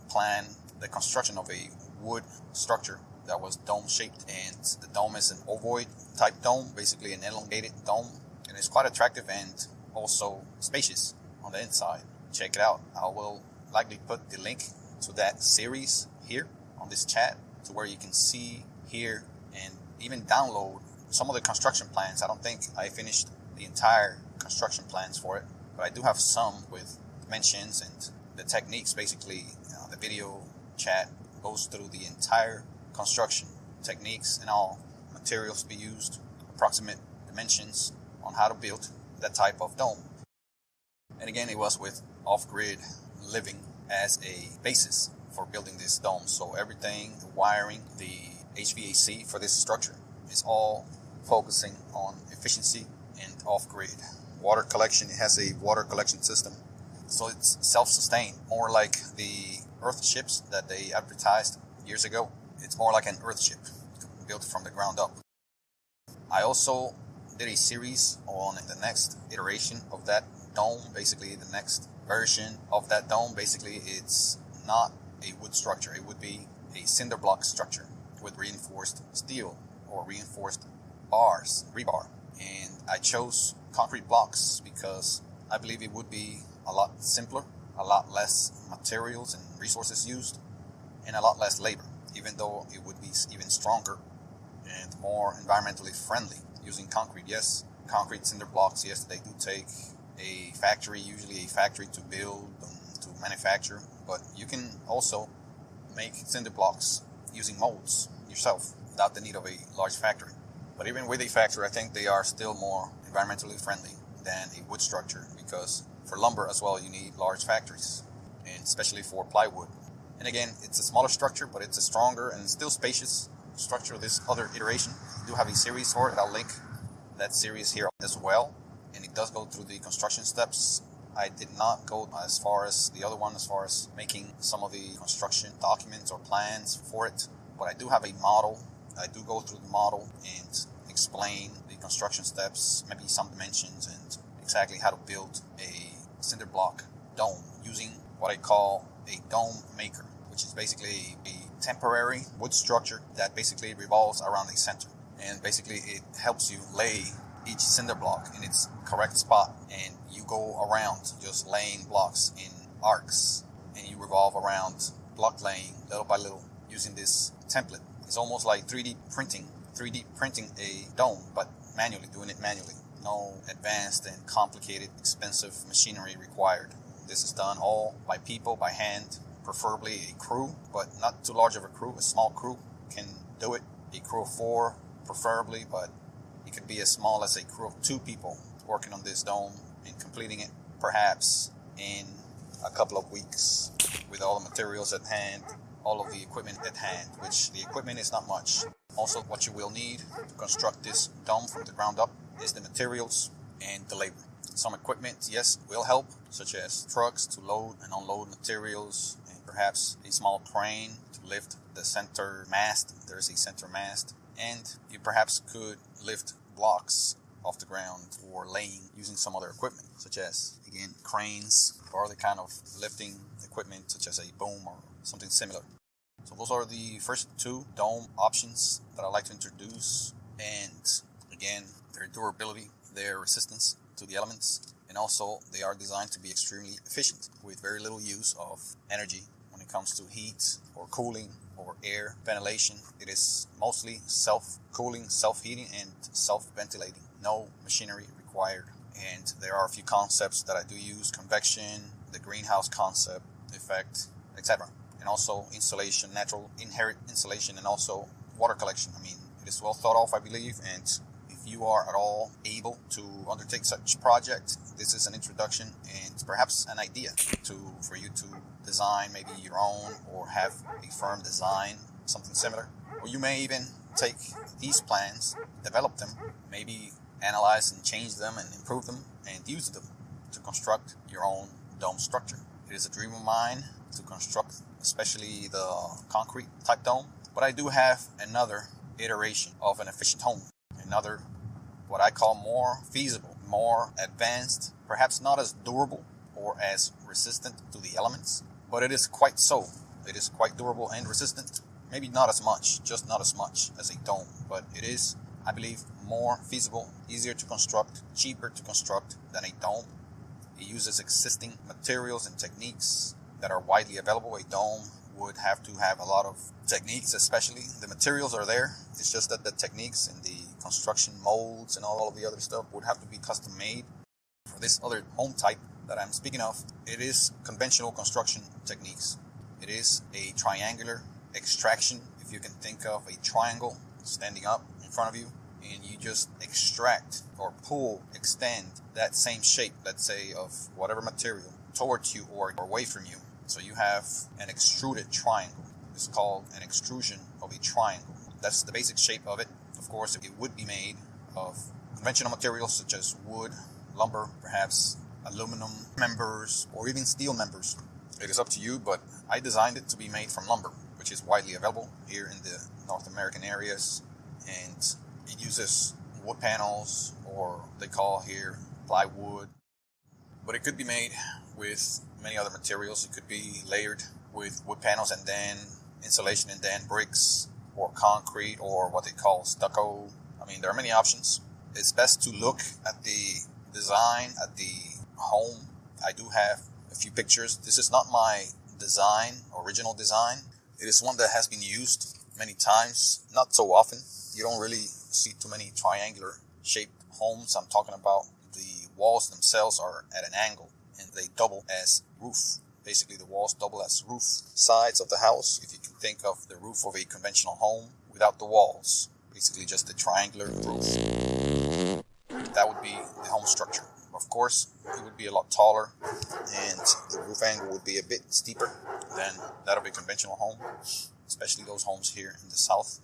plan the construction of a wood structure that was dome shaped, and the dome is an ovoid type dome, basically an elongated dome, and it's quite attractive and also spacious on the inside. Check it out. I will likely put the link to that series here on this chat to where you can see, hear, and even download some of the construction plans. I don't think I finished the entire construction plans for it, but I do have some with dimensions and the techniques. Basically, the video chat goes through the entire construction techniques and all materials to be used, approximate dimensions on how to build that type of dome. And again, it was with off-grid living as a basis for building this dome. So everything, the wiring, the HVAC for this structure is all focusing on efficiency and off-grid. Water collection, it has a water collection system. So it's self-sustained, more like the Earth ships that they advertised years ago. It's more like an Earth ship built from the ground up. I also did a series on the next iteration of that dome, basically the next version of that dome. Basically, it's not a wood structure. It would be a cinder block structure with reinforced steel or reinforced bars, rebar. And I chose concrete blocks because I believe it would be a lot simpler a lot less materials and resources used, and a lot less labor, even though it would be even stronger and more environmentally friendly using concrete. Yes, concrete cinder blocks, yes, they do take a factory, usually a factory to build, to manufacture, but you can also make cinder blocks using molds yourself without the need of a large factory. But even with a factory, I think they are still more environmentally friendly than a wood structure, because for lumber as well, you need large factories, and especially for plywood. And again, it's a smaller structure, but it's a stronger and still spacious structure. This other iteration, I do have a series for it. I'll link that series here as well. And it does go through the construction steps. I did not go as far as the other one, as far as making some of the construction documents or plans for it. But I do have a model. I do go through the model and explain the construction steps, maybe some dimensions, and exactly how to build a cinder block dome using what I call a dome maker, which is basically a temporary wood structure that basically revolves around a center. And basically it helps you lay each cinder block in its correct spot, and you go around just laying blocks in arcs, and you revolve around block laying little by little using this template. It's almost like 3D printing a dome, but doing it manually. No advanced and complicated, expensive machinery required. This is done all by people, by hand, preferably a crew, but not too large of a crew. A small crew can do it. A crew of 4, preferably, but it could be as small as a crew of 2 people working on this dome and completing it perhaps in a couple of weeks with all the materials at hand, all of the equipment at hand, which the equipment is not much. Also, what you will need to construct this dome from the ground up is the materials and the labor. Some equipment, yes, will help, such as trucks to load and unload materials, and perhaps a small crane to lift the center mast. There's a center mast. And you perhaps could lift blocks off the ground or laying using some other equipment, such as, again, cranes or other kind of lifting equipment, such as a boom or something similar. So those are the first 2 dome options that I'd like to introduce. And again, their durability, their resistance to the elements, and also they are designed to be extremely efficient with very little use of energy when it comes to heat or cooling or air ventilation. It is mostly self-cooling, self-heating, and self-ventilating. No machinery required. And there are a few concepts that I do use: convection, the greenhouse concept, effect, etc. And also insulation, natural inherent insulation, and also water collection. I mean, it is well thought of, I believe, and if you are at all able to undertake such project, this is an introduction and perhaps an idea for you to design maybe your own, or have a firm design, something similar. Or you may even take these plans, develop them, maybe analyze and change them and improve them and use them to construct your own dome structure. It is a dream of mine to construct especially the concrete type dome, but I do have another iteration of an efficient home, another what I call more feasible, more advanced, perhaps not as durable or as resistant to the elements, but it is quite so. It is quite durable and resistant. Maybe not as much, just not as much as a dome, but it is, I believe, more feasible, easier to construct, cheaper to construct than a dome. It uses existing materials and techniques that are widely available. A dome would have to have a lot of techniques, especially. The materials are there. It's just that the techniques and the construction molds and all of the other stuff would have to be custom made. For this other home type that I'm speaking of, it is conventional construction techniques. It is a triangular extraction. If you can think of a triangle standing up in front of you, and you just extract or pull, extend that same shape, let's say, of whatever material towards you or away from you. So you have an extruded triangle. It's called an extrusion of a triangle. That's the basic shape of it. Of course, it would be made of conventional materials such as wood, lumber, perhaps aluminum members, or even steel members. It is up to you, but I designed it to be made from lumber, which is widely available here in the North American areas. And it uses wood panels, or they call here plywood. But it could be made with many other materials. It could be layered with wood panels and then insulation and then bricks or concrete or what they call stucco. I mean, there are many options. It's best to look at the design, at the home. I do have a few pictures. This is not my design, original design. It is one that has been used many times, not so often. You don't really see too many triangular shaped homes. I'm talking about the walls themselves are at an angle and they double as roof. Basically, the walls double as roof sides of the house. If you can think of the roof of a conventional home without the walls, basically just a triangular roof. That would be the home structure. Of course, it would be a lot taller and the roof angle would be a bit steeper than that of a conventional home, especially those homes here in the south,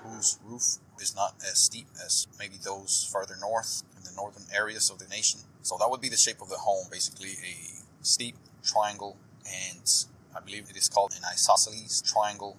whose roof is not as steep as maybe those farther north in the northern areas of the nation. So that would be the shape of the home, basically a steep triangle, and I believe it is called an isosceles triangle.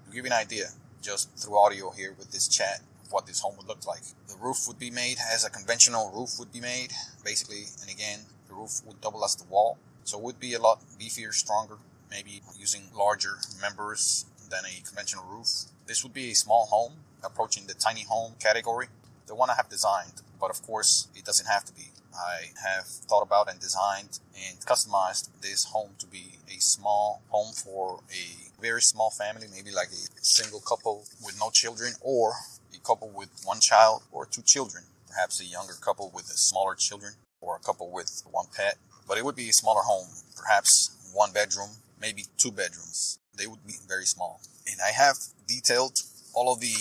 To give you an idea, just through audio here with this chat, what this home would look like. The roof would be made as a conventional roof would be made, basically, and again, the roof would double as the wall. So it would be a lot beefier, stronger, maybe using larger members than a conventional roof. This would be a small home, approaching the tiny home category, the one I have designed, but of course, it doesn't have to be. I have thought about and designed and customized this home to be a small home for a very small family, maybe like a single couple with no children, or a couple with one child or two children, perhaps a younger couple with smaller children, or a couple with one pet. But it would be a smaller home, perhaps one bedroom, maybe two bedrooms. They would be very small. And I have detailed all of the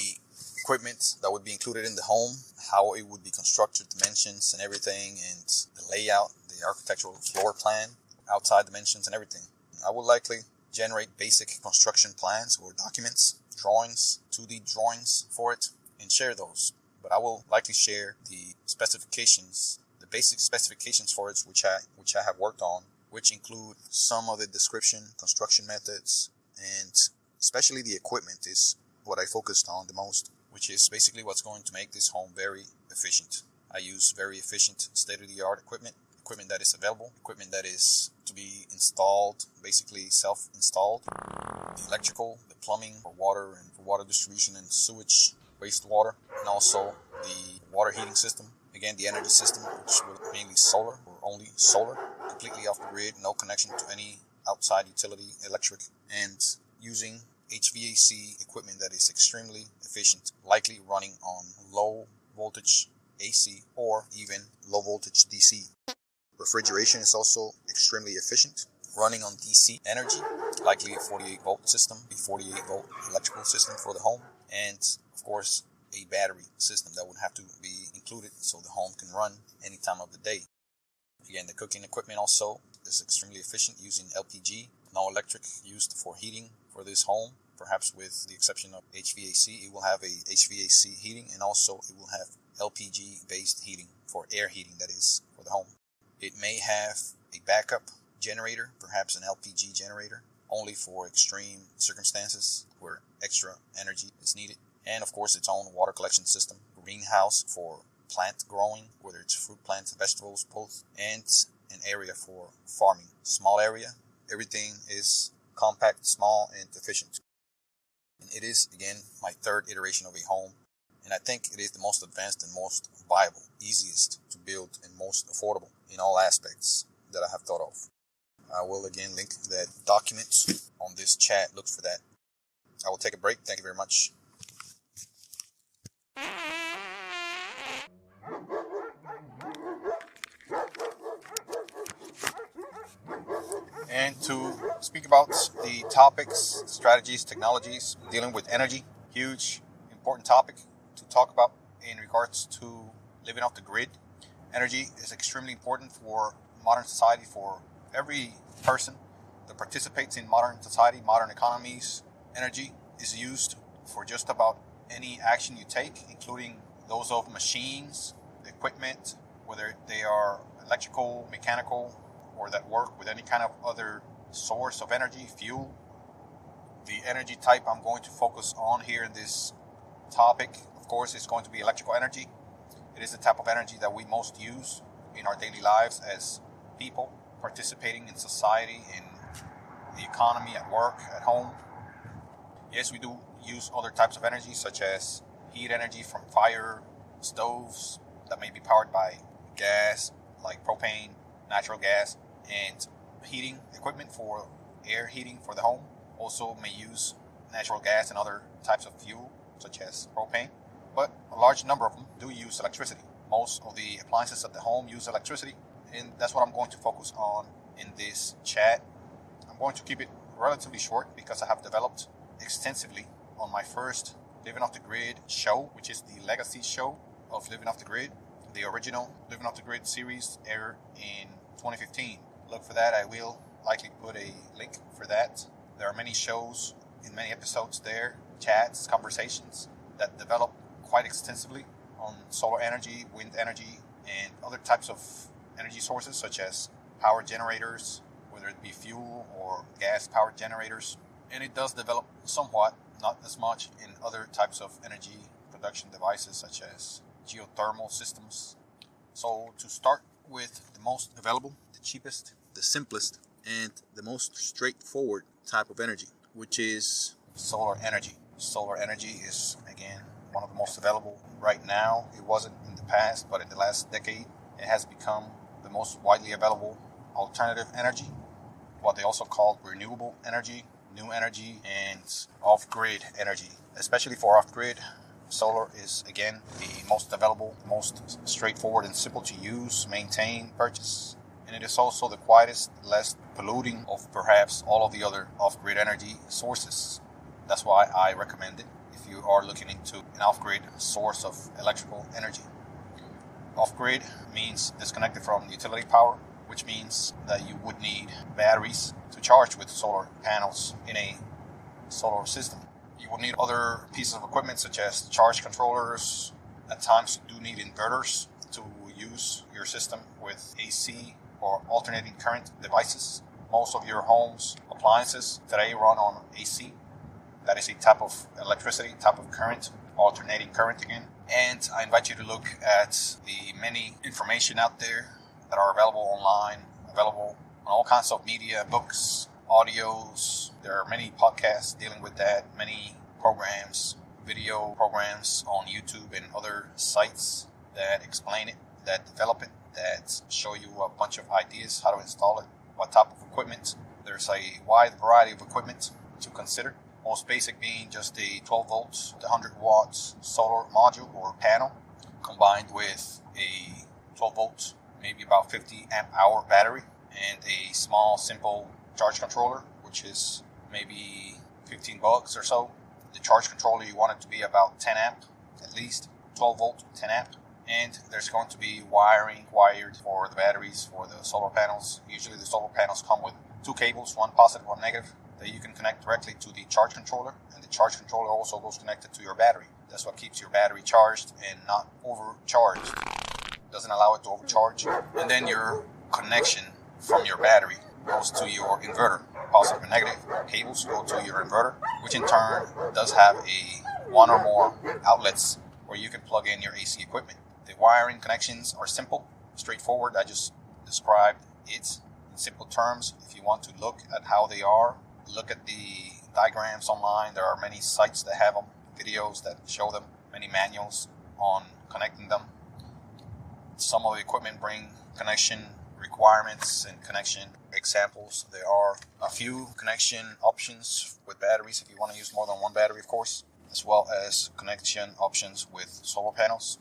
equipment that would be included in the home, how it would be constructed, dimensions and everything, and the layout, the architectural floor plan, outside dimensions and everything. I will likely generate basic construction plans or documents, drawings, 2D drawings for it, and share those. But I will likely share the specifications, the basic specifications for it, which I have worked on, which include some of the description, construction methods, and especially the equipment is what I focused on the most, which is basically what's going to make this home very efficient. I use very efficient state-of-the-art equipment that is available, equipment that is to be installed, basically self-installed. The electrical, the plumbing for water and for water distribution and sewage, wastewater, and also the water heating system. Again, the energy system, which will mainly solar or only solar, completely off the grid, no connection to any outside utility, electric, and using HVAC equipment that is extremely efficient, likely running on low voltage AC or even low voltage DC. Refrigeration is also extremely efficient, running on DC energy, likely a 48 volt system, a 48 volt electrical system for the home, and of course a battery system that would have to be included so the home can run any time of the day. Again, the cooking equipment also is extremely efficient using LPG, no electric used for heating for this home. Perhaps with the exception of HVAC, it will have a HVAC heating, and also it will have LPG based heating for air heating, that is, for the home. It may have a backup generator, perhaps an LPG generator, only for extreme circumstances where extra energy is needed. And of course its own water collection system, greenhouse for plant growing, whether it's fruit plants, vegetables, both, and an area for farming. Small area, everything is compact, small, and efficient. And it is, again, my third iteration of a home, and I think it is the most advanced and most viable, easiest to build, and most affordable in all aspects that I have thought of. I will again link that document on this chat. Look for that. I will take a break. Thank you very much. And to speak about the topics, strategies, technologies dealing with energy, huge, important topic to talk about in regards to living off the grid. Energy is extremely important for modern society, for every person that participates in modern society, modern economies. Energy is used for just about any action you take, including those of machines, equipment, whether they are electrical, mechanical, or that work with any kind of other source of energy, fuel. The energy type I'm going to focus on here in this topic, of course, is going to be electrical energy. It is the type of energy that we most use in our daily lives as people participating in society, in the economy, at work, at home. Yes, we do use other types of energy, such as heat energy from fire, stoves that may be powered by gas, like propane, natural gas, and heating equipment for air heating for the home. Also may use natural gas and other types of fuel, such as propane. But a large number of them do use electricity. Most of the appliances at the home use electricity, and that's what I'm going to focus on in this chat. I'm going to keep it relatively short because I have developed extensively on my first Living Off the Grid show, which is the legacy show of Living Off the Grid. The original Living Off the Grid series aired in 2015. Look for that. I will likely put a link for that. There are many shows in many episodes there, chats, conversations that develop quite extensively on solar energy, wind energy, and other types of energy sources such as power generators, whether it be fuel or gas powered generators. And it does develop somewhat, not as much, in other types of energy production devices such as geothermal systems. So to start with the most available, the cheapest, the simplest, and the most straightforward type of energy, which is solar energy. Solar energy is, again, one of the most available right now. It wasn't in the past, but in the last decade, it has become the most widely available alternative energy, what they also call renewable energy, new energy, and off-grid energy. Especially for off-grid, solar is, again, the most available, most straightforward and simple to use, maintain, purchase. And it is also the quietest, less polluting of perhaps all of the other off-grid energy sources. That's why I recommend it if you are looking into an off-grid source of electrical energy. Off-grid means disconnected from utility power, which means that you would need batteries to charge with solar panels in a solar system. You would need other pieces of equipment such as charge controllers. At times you do need inverters to use your system with AC or alternating current devices. Most of your home's appliances today run on AC. That is a type of electricity, type of current, alternating current again. And I invite you to look at the many information out there that are available online, available on all kinds of media, books, audios. There are many podcasts dealing with that, many programs, video programs on YouTube and other sites that explain it, that develop it, that show you a bunch of ideas how to install it, what type of equipment. There's a wide variety of equipment to consider. Most basic being just a 12 volts, 100 watts solar module or panel combined with a 12 volts, maybe about 50 amp hour battery and a small simple charge controller, which is maybe $15 or so. The charge controller, you want it to be about 10 amp, at least 12 volt, 10 amp. And there's going to be wiring wired for the batteries, for the solar panels. Usually the solar panels come with two cables, one positive, one negative, that you can connect directly to the charge controller, and the charge controller also goes connected to your battery. That's what keeps your battery charged and not overcharged. Doesn't allow it to overcharge. And then your connection from your battery goes to your inverter. Positive and negative cables go to your inverter, which in turn does have one or more outlets where you can plug in your AC equipment. The wiring connections are simple, straightforward. I just described it in simple terms. If you want to look at how they are, look at the diagrams online. There are many sites that have them, videos that show them, many manuals on connecting them. Some of the equipment bring connection requirements and connection examples. There are a few connection options with batteries if you want to use more than one battery, of course, as well as connection options with solar panels.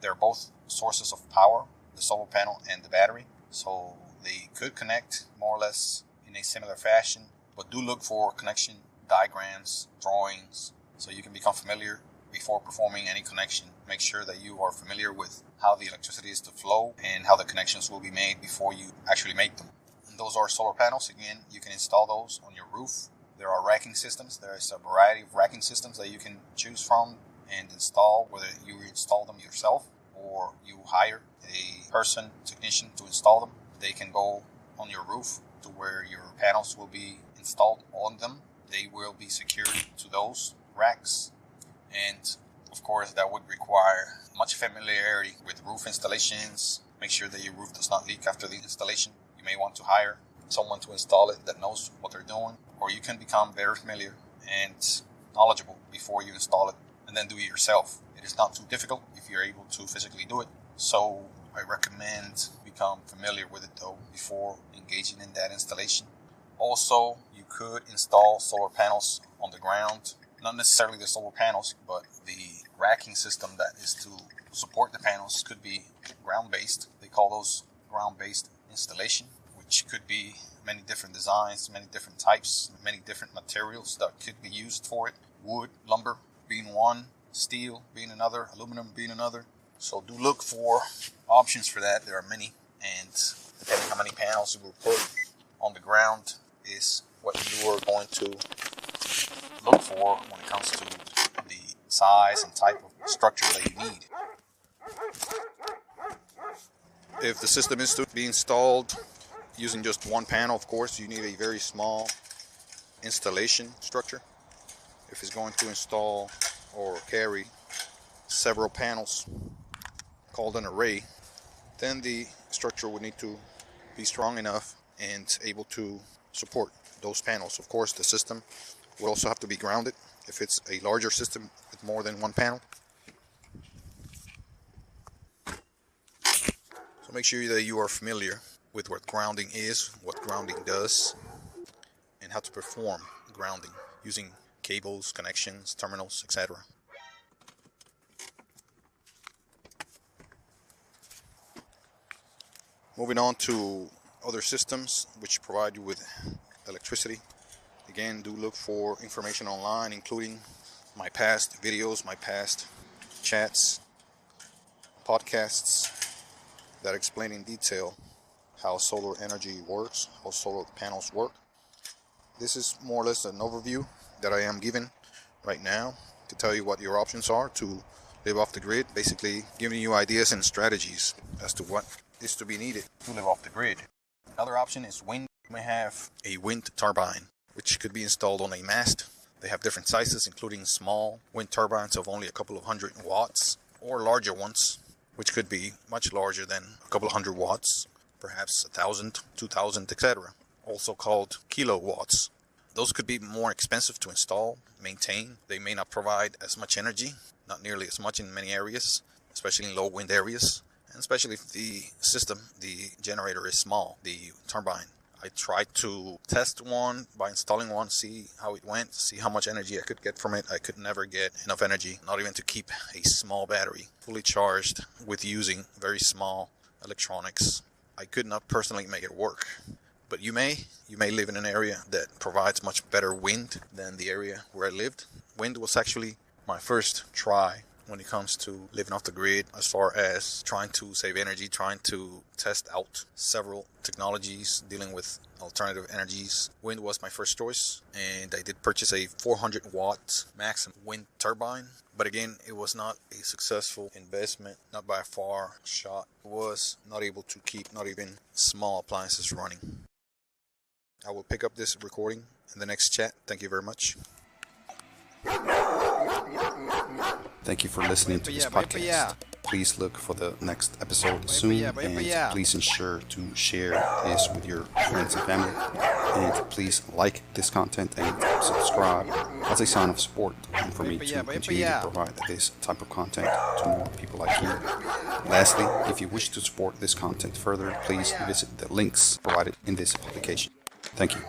They're both sources of power, the solar panel and the battery, so they could connect more or less in a similar fashion, but do look for connection diagrams, drawings, so you can become familiar before performing any connection. Make sure that you are familiar with how the electricity is to flow and how the connections will be made before you actually make them. And those are solar panels. Again, you can install those on your roof. There are racking systems. There is a variety of racking systems that you can choose from and install, whether you install them yourself or you hire a person, technician, to install them. They can go on your roof to where your panels will be installed on them. They will be secured to those racks, and of course that would require much familiarity with roof installations. Make sure that your roof does not leak after the installation. You may want to hire someone to install it that knows what they're doing, or you can become very familiar and knowledgeable before you install it and then do it yourself. It is not too difficult if you're able to physically do it. So I recommend become familiar with it though before engaging in that installation. Also, you could install solar panels on the ground. Not necessarily the solar panels, but the racking system that is to support the panels could be ground-based. They call those ground-based installation, which could be many different designs, many different types, many different materials that could be used for it. Wood, lumber being one, steel being another, aluminum being another. So do look for options for that. There are many, and depending how many panels you will put on the ground is what you are going to look for when it comes to the size and type of structure that you need. If the system is to be installed using just one panel, of course, you need a very small installation structure. If it's going to install or carry several panels called an array, then the structure would need to be strong enough and able to support those panels. Of course, the system will also have to be grounded if it's a larger system with more than one panel. So make sure that you are familiar with what grounding is, what grounding does, and how to perform grounding using cables, connections, terminals, etc. Moving on to other systems which provide you with electricity. Again, do look for information online, including my past videos, my past chats, podcasts that explain in detail how solar energy works, how solar panels work. This is more or less an overview that I am giving right now to tell you what your options are to live off the grid, basically giving you ideas and strategies as to what is to be needed to live off the grid. Another option is wind. You may have a wind turbine, which could be installed on a mast. They have different sizes, including small wind turbines of only a couple of 100 watts, or larger ones, which could be much larger than a couple of 100 watts, perhaps 1,000, 2,000, etc. Also called kilowatts. Those could be more expensive to install, maintain. They may not provide as much energy, not nearly as much in many areas, especially in low wind areas, and especially if the system, the generator is small, the turbine. I tried to test one by installing one, see how it went, see how much energy I could get from it. I could never get enough energy, not even to keep a small battery fully charged with using very small electronics. I could not personally make it work. But you may live in an area that provides much better wind than the area where I lived. Wind was actually my first try when it comes to living off the grid, as far as trying to save energy, trying to test out several technologies dealing with alternative energies. Wind was my first choice, and I did purchase a 400 watt maximum wind turbine. But again, it was not a successful investment, not by a far shot. It was not able to keep not even small appliances running. I will pick up this recording in the next chat. Thank you very much. Thank you for listening to this podcast. Please look for the next episode soon, and please ensure to share this with your friends and family. And please like this content and subscribe as a sign of support and for me to continue to provide this type of content to more people like you. Lastly, if you wish to support this content further, please visit the links provided in this publication. Thank you.